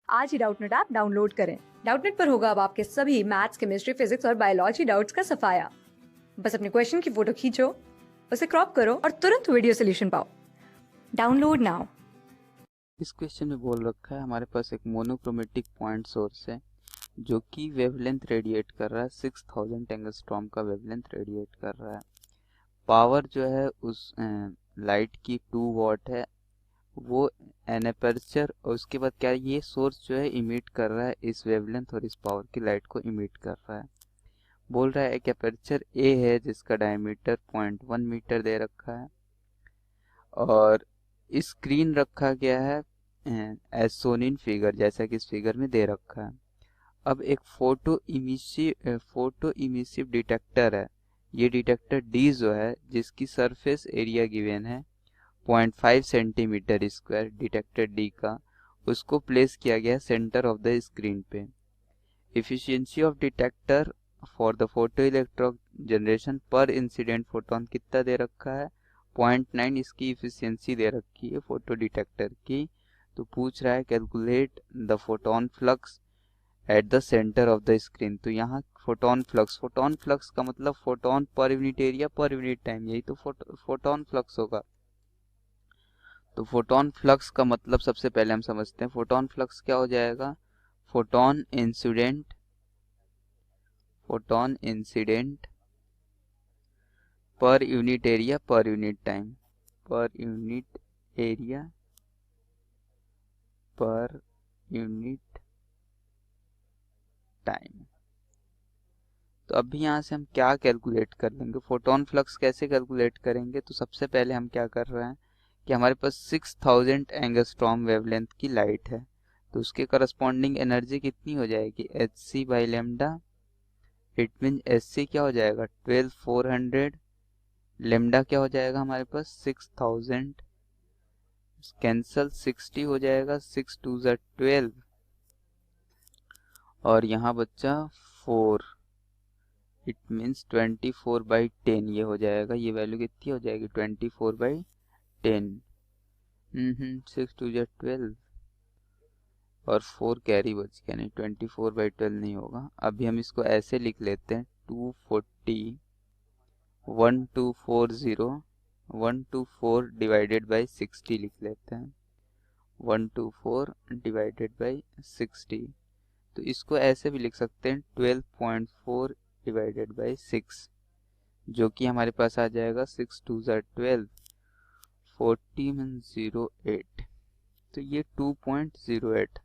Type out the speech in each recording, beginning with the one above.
आज ही Doubtnut app download करें। Doubtnut पर होगा अब आपके सभी मैथ्स, केमिस्ट्री, फिजिक्स और बायोलॉजी डाउट्स का सफाया। बस अपने क्वेश्चन की फोटो खींचो, उसे क्रॉप करो और तुरंत वीडियो सोल्यूशन पाओ। Download now. इस क्वेश्चन में बोल रखा है हमारे पास एक मोनोक्रोमेटिक पॉइंट सोर्स है जो कि वेवलेंथ रेडिएट कर रहा है, 6000 एंगस्ट्रॉम का वेवलेंथ रेडिएट कर रहा है। पावर जो है उस लाइट की 2 वॉट है, वो एन एपर्चर, और उसके बाद क्या ये सोर्स जो है इमिट कर रहा है इस वेवलेंथ और इस पावर की लाइट को इमिट कर रहा है। बोल रहा है एक एपर्चर ए है जिसका डायमीटर 0.1 मीटर दे रखा है और स्क्रीन रखा गया है एज सोन इन फिगर, जैसा कि इस फिगर में दे रखा है। अब एक फोटो इमिसिव डिटेक्टर है, ये डिटेक्टर डी जो है जिसकी सरफेस एरिया गिवन है 0.5 सेंटीमीटर स्क्वायर डिटेक्टर डी का, उसको प्लेस किया गया सेंटर ऑफ द स्क्रीन पे। Efficiency of detector for the photo electron generation पर इंसिडेंट फोटोन कितना दे रखा है, 0.9 इसकी इफिशियंसी दे रखी है फोटो डिटेक्टर की। तो पूछ रहा है calculate the photon flux at the centre of the screen. तो यहाँ फोटोन फ्लक्स का मतलब फोटोन पर unit area per unit time, यही तो फोटोन फ्लक्स होगा। तो फोटोन फ्लक्स का मतलब सबसे पहले हम समझते हैं फोटोन फ्लक्स क्या हो जाएगा। फोटोन इंसिडेंट पर unit area per unit time, पर unit area per unit time. तो अभी यहाँ से हम क्या कैलकुलेट कर लेंगे, फोटोन फ्लक्स कैसे कैलकुलेट करेंगे। तो सबसे पहले हम क्या कर रहे हैं कि हमारे पास 6000 एंगस्ट्रॉम वेवलेंथ की लाइट है, तो उसके करस्पॉन्डिंग एनर्जी कितनी हो जाएगी, H C by lambda. It mean H C क्या हो जाएगा 12400, लेमडा क्या हो जाएगा हमारे पास 6000, कैंसल 60 हो जाएगा, 6 2 12 और यहाँ बच्चा 4, इट मीन्स 24/10 ये हो जाएगा। ये वैल्यू कितनी हो जाएगी 24/10। 6 2 12 और 4 कैरी बच गया, नहीं 24/12 नहीं होगा। अभी हम इसको ऐसे लिख लेते हैं 240 124 डिवाइडेड बाई 60 लिख लेते हैं, 124 डिवाइडेड बाई 60। तो इसको ऐसे भी लिख सकते हैं 12.4 डिवाइडेड बाई 6, जो कि हमारे पास आ जाएगा 6 2 12 4008। तो ये 2.08,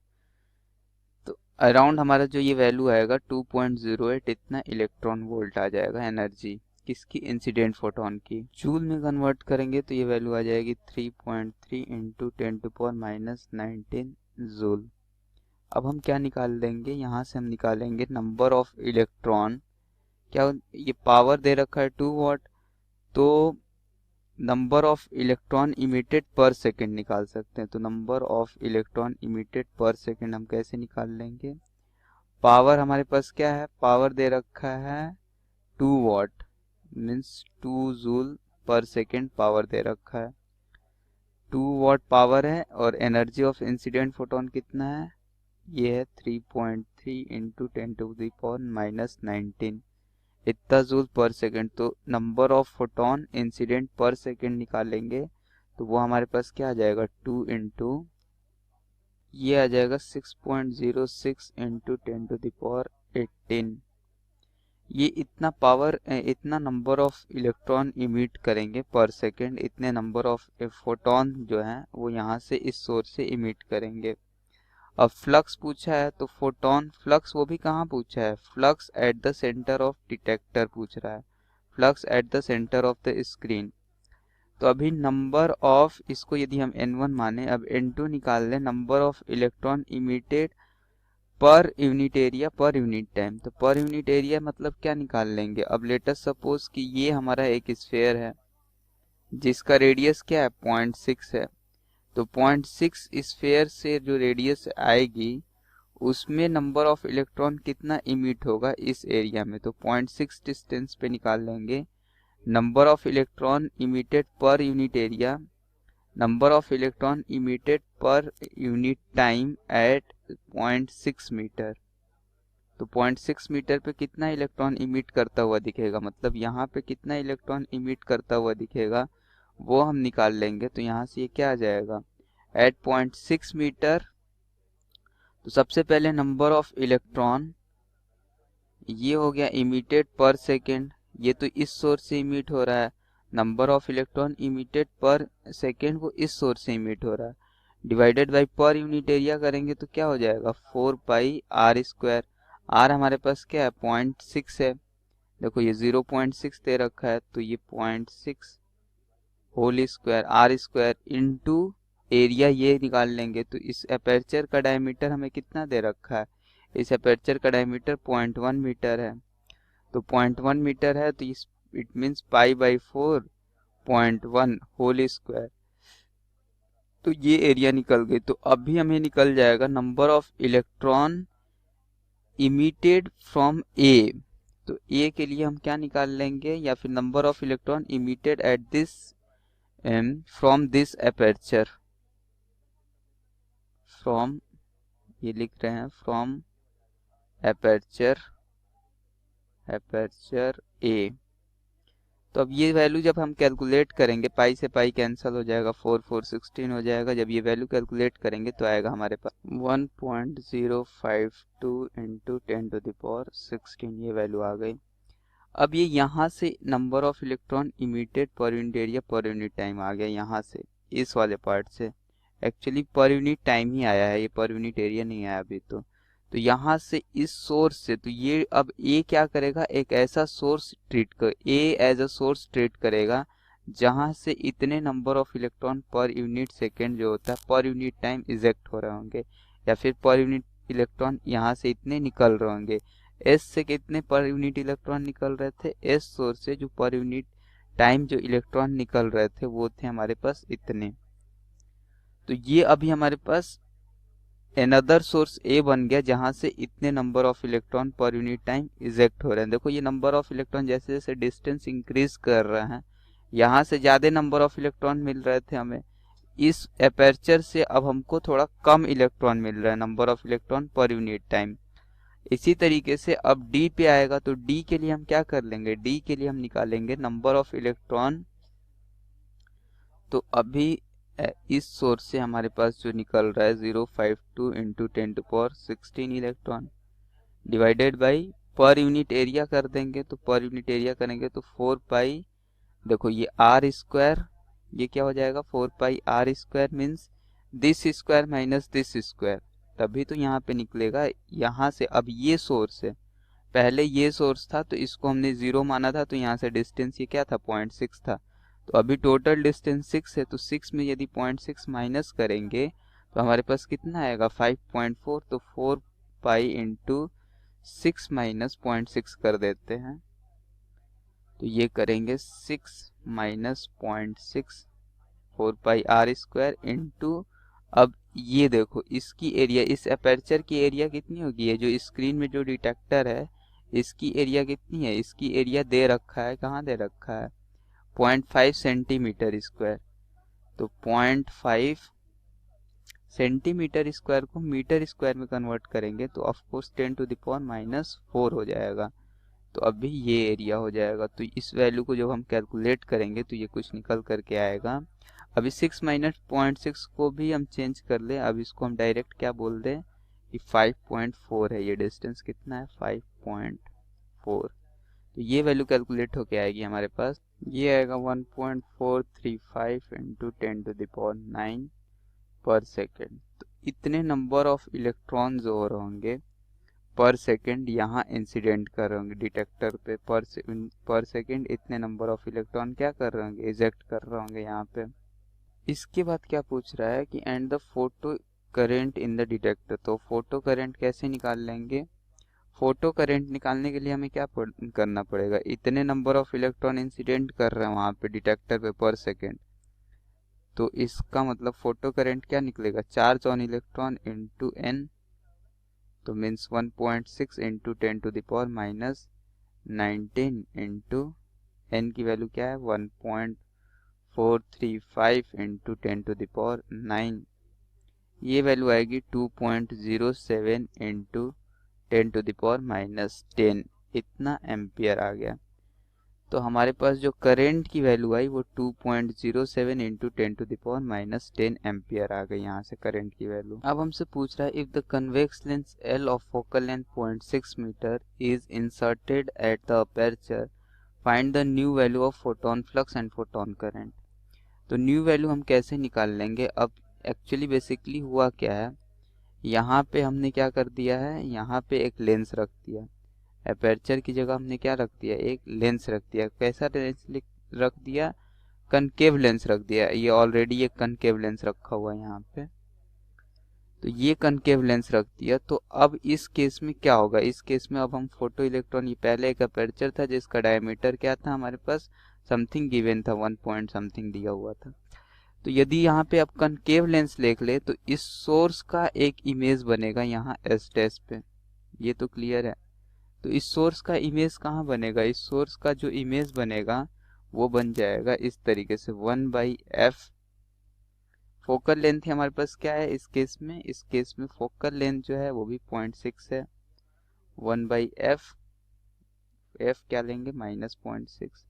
तो अराउंड हमारा जो ये वैल्यू आएगा 2.08, इतना इलेक्ट्रॉन वोल्ट आ जाएगा एनर्जी किसकी, इंसिडेंट फोटोन की। जूल में कन्वर्ट करेंगे तो ये वैल्यू आ जाएगी 3.3 इंटू 10⁻19 जूल। अब हम क्या निकाल लेंगे, यहाँ से हम निकालेंगे नंबर ऑफ इलेक्ट्रॉन। क्या ये पावर दे रखा है 2 वॉट, तो नंबर ऑफ इलेक्ट्रॉन इमिटेड पर सेकेंड निकाल सकते हैं। तो नंबर ऑफ इलेक्ट्रॉन इमिटेड पर सेकेंड हम कैसे निकाल लेंगे, पावर हमारे पास क्या है, पावर दे रखा है 2 watt means 2 joule per second power दे रखा है, 2 वॉट पावर है। और एनर्जी ऑफ इंसिडेंट फोटोन कितना है, ये है 3.3 इंटू 10⁻19 इतना जूल पर सेकेंड। तो नंबर ऑफ फोटोन इंसिडेंट पर सेकेंड निकालेंगे तो वो हमारे पास क्या आ जाएगा 2 इंटू ये आ जाएगा 6.06 इंटू 10⁻18। ये इतना पावर, इतना नंबर ऑफ इलेक्ट्रॉन इमिट करेंगे पर सेकेंड, इतने नंबर ऑफ फोटोन जो हैं वो यहाँ से इस सोर्स से इमिट करेंगे। अब फ्लक्स पूछा है तो फोटोन फ्लक्स वो भी कहाँ पूछा है, flux at the centre of detector पूछ रहा है, flux at the centre of the screen. तो अभी नंबर ऑफ, इसको यदि हम n1 माने, अब n2 निकाल लें, number of electron emitted per unit area per unit time. तो पर यूनिट एरिया मतलब क्या निकाल लेंगे, अब लेटेस्ट सपोज कि ये हमारा एक स्फीयर है जिसका रेडियस क्या है 0.6 है, तो 0.6 स्फीयर से जो रेडियस आएगी उसमें नंबर ऑफ इलेक्ट्रॉन कितना इमिट होगा इस एरिया में, तो 0.6 डिस्टेंस पे निकाल लेंगे number of electron emitted per unit area number of electron emitted per unit time at 0.6 metre. तो 0.6 मीटर पे कितना इलेक्ट्रॉन इमिट करता हुआ दिखेगा, मतलब यहाँ पे कितना इलेक्ट्रॉन इमिट करता हुआ दिखेगा वो हम निकाल लेंगे। तो यहाँ से ये क्या आ जाएगा, एट 0.6 मीटर। तो सबसे पहले नंबर ऑफ इलेक्ट्रॉन ये हो गया इमिटेड पर सेकेंड, ये तो इस सोर्स से इमिट हो रहा है। नंबर ऑफ इलेक्ट्रॉन इमिटेड पर सेकेंड वो इस सोर्स से इमिट हो रहा है, डिवाइडेड बाय पर यूनिट एरिया करेंगे तो क्या हो जाएगा 4 पाई आर स्क्वायर। आर हमारे पास क्या है 0.6 है, देखो ये 0.6 दे रखा है, तो ये 0.6 whole square R square into area ये निकाल लेंगे। तो इस अपर्चर का डायमीटर हमें कितना दे रखा है, इस अपर्चर का डायमीटर 0.1 मीटर है। तो 0.1 मीटर है तो इस it means pi by 4 0.1 whole square. तो ये एरिया निकल गई। तो अभी हमें निकल जाएगा number of electron emitted from A. तो ए के लिए हम क्या निकाल लेंगे, या फिर number of electron emitted at this from this aperture, from ये लिख रहे हैं फ्रॉम अपर्चर ए। तो अब ये वैल्यू जब हम कैलकुलेट करेंगे, पाई से पाई कैंसिल हो जाएगा, 4 4 16 हो जाएगा। जब ये वैल्यू कैलकुलेट करेंगे तो आएगा हमारे पास 1.052 इंटू 10⁻16 ये वैल्यू आ गई। अब ये यहाँ से number of electron emitted per unit area per unit time आ गया, यहाँ से इस वाले पार्ट से। एक्चुअली पर यूनिट टाइम ही आया है, ये पर यूनिट एरिया नहीं आया अभी। तो यहाँ से इस सोर्स से, तो ये अब ए क्या करेगा, एक ऐसा सोर्स ट्रीट कर, ए एज अ सोर्स ट्रीट करेगा जहाँ से इतने number of electron per unit second जो होता है पर यूनिट टाइम इजेक्ट हो रहे होंगे, या फिर पर यूनिट इलेक्ट्रॉन यहाँ से इतने निकल रहे होंगे। एस से कितने पर यूनिट इलेक्ट्रॉन निकल रहे थे, एस सोर्स से जो पर यूनिट टाइम जो इलेक्ट्रॉन निकल रहे थे वो थे हमारे पास इतने। तो ये अभी हमारे पास अनदर सोर्स ए बन गया जहां से इतने नंबर ऑफ इलेक्ट्रॉन पर यूनिट टाइम इजेक्ट हो रहे हैं। देखो ये नंबर ऑफ इलेक्ट्रॉन जैसे जैसे डिस्टेंस इंक्रीज कर रहे हैं, यहाँ से ज्यादा नंबर ऑफ इलेक्ट्रॉन मिल रहे थे हमें, इस अपर्चर से अब हमको थोड़ा कम इलेक्ट्रॉन मिल रहा है, नंबर ऑफ इलेक्ट्रॉन पर यूनिट टाइम। इसी तरीके से अब डी पे आएगा, तो डी के लिए हम क्या कर लेंगे, डी के लिए हम निकालेंगे नंबर ऑफ इलेक्ट्रॉन। तो अभी इस सोर्स से हमारे पास जो निकल रहा है 052 इंटू 10⁻16 इलेक्ट्रॉन, डिवाइडेड बाई पर यूनिट एरिया कर देंगे। तो पर यूनिट एरिया करेंगे तो 4 पाई, देखो ये आर स्क्वायर, ये क्या हो जाएगा 4 pi R square means this square minus this square, तभी तो यहाँ पे निकलेगा। यहाँ से अब ये सोर्स है, पहले ये सोर्स था तो इसको हमने 0 माना था, तो यहाँ से डिस्टेंस ये क्या था 0.6 था। तो अभी टोटल डिस्टेंस 6 है, तो 6 में यदि 0.6 माइनस करेंगे तो हमारे पास कितना आएगा 5.4। तो 4 पाई इंटू 6 माइनस 0.6 कर देते हैं, तो ये करेंगे 6 minus 0.6 4 pi R square into, अब ये देखो इसकी एरिया, इस अपर्चर की एरिया कितनी होगी, है जो स्क्रीन में जो डिटेक्टर है इसकी एरिया कितनी है, इसकी एरिया दे रखा है, कहाँ दे रखा है 0.5 सेंटीमीटर स्क्वायर। तो 0.5 सेंटीमीटर स्क्वायर को मीटर स्क्वायर में कन्वर्ट करेंगे तो ऑफकोर्स 10⁻⁻4 हो जाएगा। तो अभी ये एरिया हो जाएगा। तो इस वैल्यू को जब हम कैलकुलेट करेंगे तो ये कुछ निकल करके आएगा। अभी 6 माइनस 0.6 को भी हम चेंज कर ले, अब इसको हम डायरेक्ट क्या बोल दें कि 5.4 है, ये डिस्टेंस कितना है 5.4। तो ये वैल्यू कैलकुलेट होके आएगी हमारे पास, ये आएगा 1.435 इंटू 10⁻9 पर सेकेंड। तो इतने नंबर ऑफ इलेक्ट्रॉन जो हो रहे होंगे पर सेकेंड यहाँ इंसिडेंट कर रहे होंगे डिटेक्टर पे, पर सेकेंड इतने नंबर ऑफ इलेक्ट्रॉन क्या कर रहे होंगे इजेक्ट कर रहे होंगे यहाँ पे। इसके बाद क्या पूछ रहा है कि and the photo current in the detector. तो फोटो करेंट कैसे निकाल लेंगे, फोटो करंट निकालने के लिए हमें क्या करना पड़ेगा, इतने नंबर ऑफ इलेक्ट्रॉन इंसिडेंट कर रहे हैं वहाँ पे डिटेक्टर पे पर सेकेंड, तो इसका मतलब फोटो करंट क्या निकलेगा charge on electron into N, तो मीन्स 1.6 इंटू 10⁻⁻19 इंटू एन की वैल्यू क्या है 1.4 435 इंटू 10⁹, ये वैल्यू आएगी 2.07 इंटू 10⁻⁻10, इतना एम्पियर आ गया। तो हमारे पास जो करंट की वैल्यू आई वो 2.07 इंटू 10⁻10 एम्पियर आ गई यहाँ से करंट की वैल्यू। अब हमसे पूछ रहा है if the convex lens L of focal length 0.6 metre is inserted at the aperture, find the new value of photon flux and photon current. तो न्यू वैल्यू हम कैसे निकाल लेंगे? अब एक्चुअली बेसिकली हुआ क्या है, यहाँ पे हमने क्या कर दिया है, यहाँ पे एक लेंस रख दिया, अपर्चर की जगह हमने क्या रख दिया, एक लेंस रख दिया। कैसा लेंस रख दिया? कनकेव लेंस रख दिया। ये ऑलरेडी एक कनकेव लेंस रखा हुआ है यहाँ पे, तो ये कनकेव लेंस रख दिया। तो अब इस केस में क्या होगा, इस केस में अब हम फोटो इलेक्ट्रॉन, ये पहले एक अपर्चर था जिसका डायमीटर क्या था हमारे पास, समथिंग गिवन था, 1 पॉइंट समथिंग दिया हुआ था। तो यदि यहाँ पे आप कनकेव लेंस देख ले तो इस सोर्स का एक इमेज बनेगा यहाँ एस डैश पे, ये तो क्लियर है। तो इस सोर्स का इमेज कहाँ बनेगा, इस सोर्स का जो इमेज बनेगा वो बन जाएगा इस तरीके से 1/f। फोकल लेंथ हमारे पास क्या है इस केस में, इस केस में फोकल लेंथ जो है वो भी 0.6 है, 1/f, f क्या लेंगे -0.6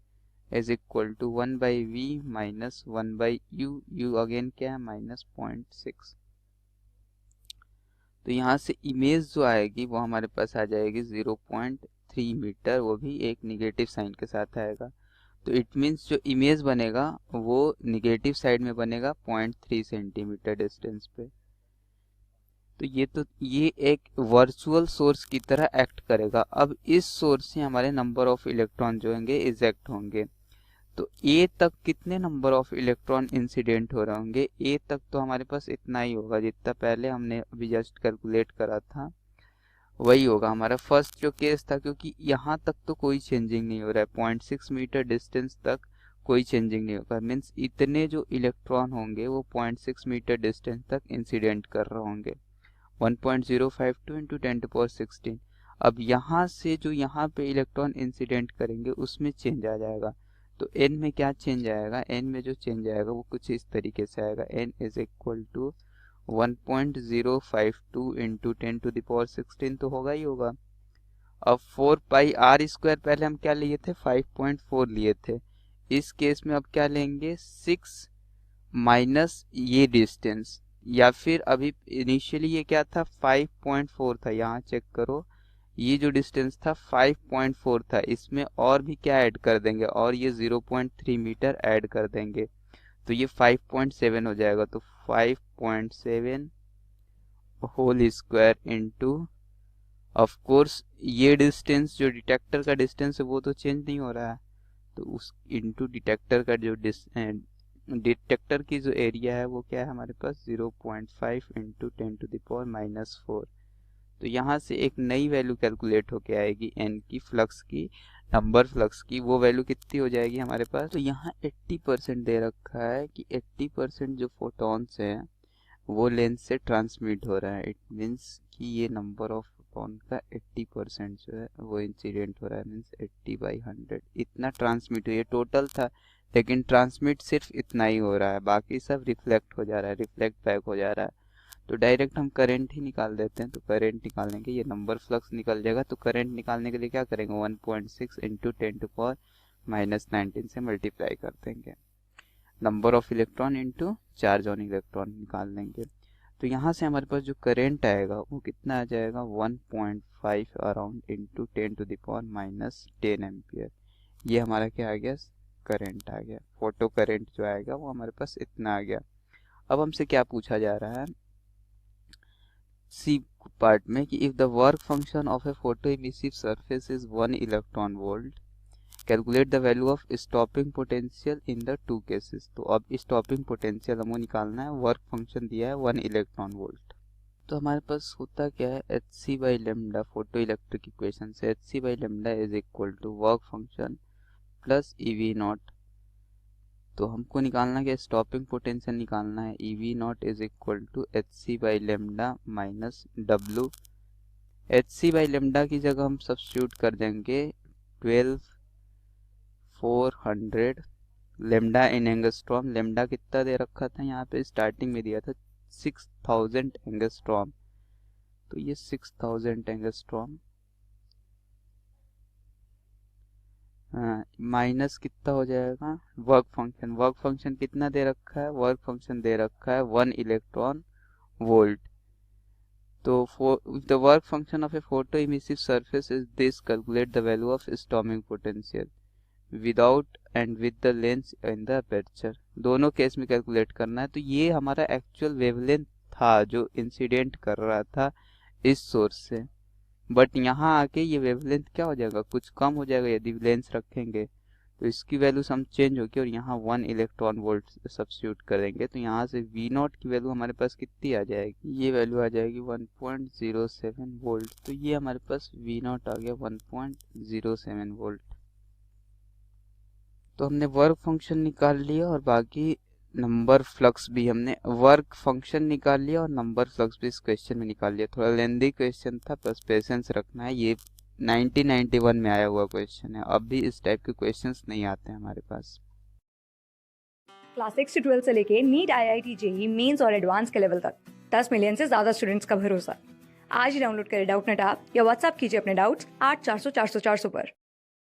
is equal to 1/v minus 1/u, u again क्या है -0.6। तो यहाँ से इमेज जो आएगी वो हमारे पास आ जाएगी 0.3 मीटर, वो भी एक निगेटिव साइन के साथ आएगा। तो इट मीन्स जो इमेज बनेगा वो निगेटिव साइड में बनेगा 0.3 सेंटीमीटर डिस्टेंस पे। तो ये एक वर्चुअल सोर्स की तरह एक्ट करेगा। अब इस सोर्स से हमारे नंबर ऑफ इलेक्ट्रॉन जो होंगे इजेक्ट होंगे। तो ए तक कितने नंबर ऑफ इलेक्ट्रॉन इंसिडेंट हो रहे होंगे, ए तक तो हमारे पास इतना ही होगा जितना पहले हमने अभी जस्ट कैलकुलेट करा था, वही होगा हमारा फर्स्ट जो केस था, क्योंकि यहाँ तक तो कोई चेंजिंग नहीं हो रहा है, 0.6 मीटर डिस्टेंस तक कोई चेंजिंग नहीं होगा। मीन्स इतने जो इलेक्ट्रॉन होंगे वो 0.6 मीटर डिस्टेंस तक इंसिडेंट कर रहे होंगे, 1.052 इंटू 10⁻16। अब यहाँ से जो यहाँ पे इलेक्ट्रॉन इंसिडेंट करेंगे उसमें चेंज आ जाएगा। तो n में क्या चेंज आएगा, n में जो चेंज आएगा वो कुछ इस तरीके से आएगा, n is equal to 1.052 into 10⁻16 तो होगा ही होगा। अब 4πr² पहले हम क्या लिए थे, 5.4 लिए थे, इस केस में अब क्या लेंगे 6 माइनस ये डिस्टेंस, या फिर अभी इनिशियली ये क्या था 5.4 था, यहाँ चेक करो ये जो डिस्टेंस था 5.4 था, इसमें और भी क्या ऐड कर देंगे, और ये 0.3 मीटर ऐड कर देंगे, तो ये 5.7 हो जाएगा। तो 5.7 whole square into, of course ये डिस्टेंस जो डिटेक्टर का डिस्टेंस है वो तो चेंज नहीं हो रहा है, तो उस इंटू डिटेक्टर का जो डिटेक्टर की जो एरिया है वो क्या है हमारे पास 0.5 इंटू 10⁻⁻4। तो यहाँ से एक नई वैल्यू कैलकुलेट होके आएगी n की, फ्लक्स की, नंबर फ्लक्स की, वो वैल्यू कितनी हो जाएगी हमारे पास। तो यहाँ 80% दे रखा है कि 80% जो फोटॉन्स हैं वो लेंस से ट्रांसमिट हो रहा है। इट मीन्स कि ये नंबर ऑफ फोटॉन का 80% जो है वो इंसिडेंट हो रहा है, मीन्स 80/100 इतना ट्रांसमिट हुई है, टोटल था लेकिन ट्रांसमिट सिर्फ इतना ही हो रहा है, बाकी सब रिफ्लेक्ट हो जा रहा है, रिफ्लेक्ट बैक हो जा रहा है। तो डायरेक्ट हम करंट ही निकाल देते हैं। तो करंट निकालने के ये नंबर फ्लक्स निकल जाएगा। तो करंट निकालने के लिए क्या करेंगे, 1.6 इंटू 10⁻⁻19 से मल्टीप्लाई कर देंगे, number of electron into charge on electron निकाल लेंगे। तो यहाँ से हमारे पास जो करंट आएगा वो कितना आ जाएगा 1.5 अराउंड इंटू 10⁻10 एम्पियर। ये हमारा क्या आ गया, करंट आ गया। फोटो करंट जो आएगा वो हमारे पास इतना आ गया। अब हमसे क्या पूछा जा रहा है सी पार्ट में कि if the work function of A photo emissive surface is 1 electron volt, calculate the value of stopping potential in the two cases. तो अब स्टॉपिंग पोटेंशियल हमको निकालना है, वर्क फंक्शन दिया है 1 इलेक्ट्रॉन वोल्ट। तो हमारे पास होता क्या है, hc/λ फोटो इलेक्ट्रिक इक्वेशन से hc/λ is equal to work function plus EV0। तो हमको निकालना क्या, स्टॉपिंग पोटेंशियल निकालना है, EV0 is equal to hc/λ minus W। hc/λ की जगह हम सब्स्टिट्यूट कर देंगे 12400 लेमडा इन एंगस्ट्रॉम, लेमडा कितना दे रखा था यहाँ पे, स्टार्टिंग में दिया था 6000 एंगस्ट्रॉम, तो ये 6000 एंगस्ट्रॉम माइनस कितना हो जाएगा वर्क फंक्शन, वर्क फंक्शन कितना दे रखा है, वर्क फंक्शन दे रखा है 1 इलेक्ट्रॉन वोल्ट। तो the work function of A photo emissive surface is this, calculate the value of storming potential without and with the lens in the aperture. दोनों case में calculate करना है। तो ये हमारा एक्चुअल वेवलेंथ था जो इंसिडेंट कर रहा था इस सोर्स से, बट यहाँ आके ये वेवलेंथ क्या हो जाएगा, कुछ कम हो जाएगा यदि लेंस रखेंगे, तो इसकी वैल्यू हम चेंज होगी और यहाँ 1 इलेक्ट्रॉन वोल्ट सब्स्टिट्यूट करेंगे, तो यहाँ से V0 की वैल्यू हमारे पास कितनी आ जाएगी, ये वैल्यू आ जाएगी 1.07 वोल्ट। तो ये हमारे पास V0 आ गया 1.07 वोल्ट। तो हमने वर्क फंक्शन निकाल लिया और बाकी नंबर फ्लक्स भी हमने, वर्क फंक्शन निकाल लिया और नंबर फ्लक्स भी इस क्वेश्चन में निकाल लिया। थोड़ा लेंदी क्वेश्चन था, बस पेशेंस रखना है। ये 1991 में आया हुआ क्वेश्चन है, अब भी इस टाइप के क्वेश्चंस नहीं आते हैं हमारे पास। क्लास 6 से 12 से लेके नीट, IIT, JEE मेंस और एडवांस के लेवल तक 10 मिलियन से ज्यादा स्टूडेंट्स का भरोसा। आज ही डाउनलोड करें डाउटनेट ऐप या व्हाट्सएप कीजिए अपने डाउट्स 8400 400 400 पर।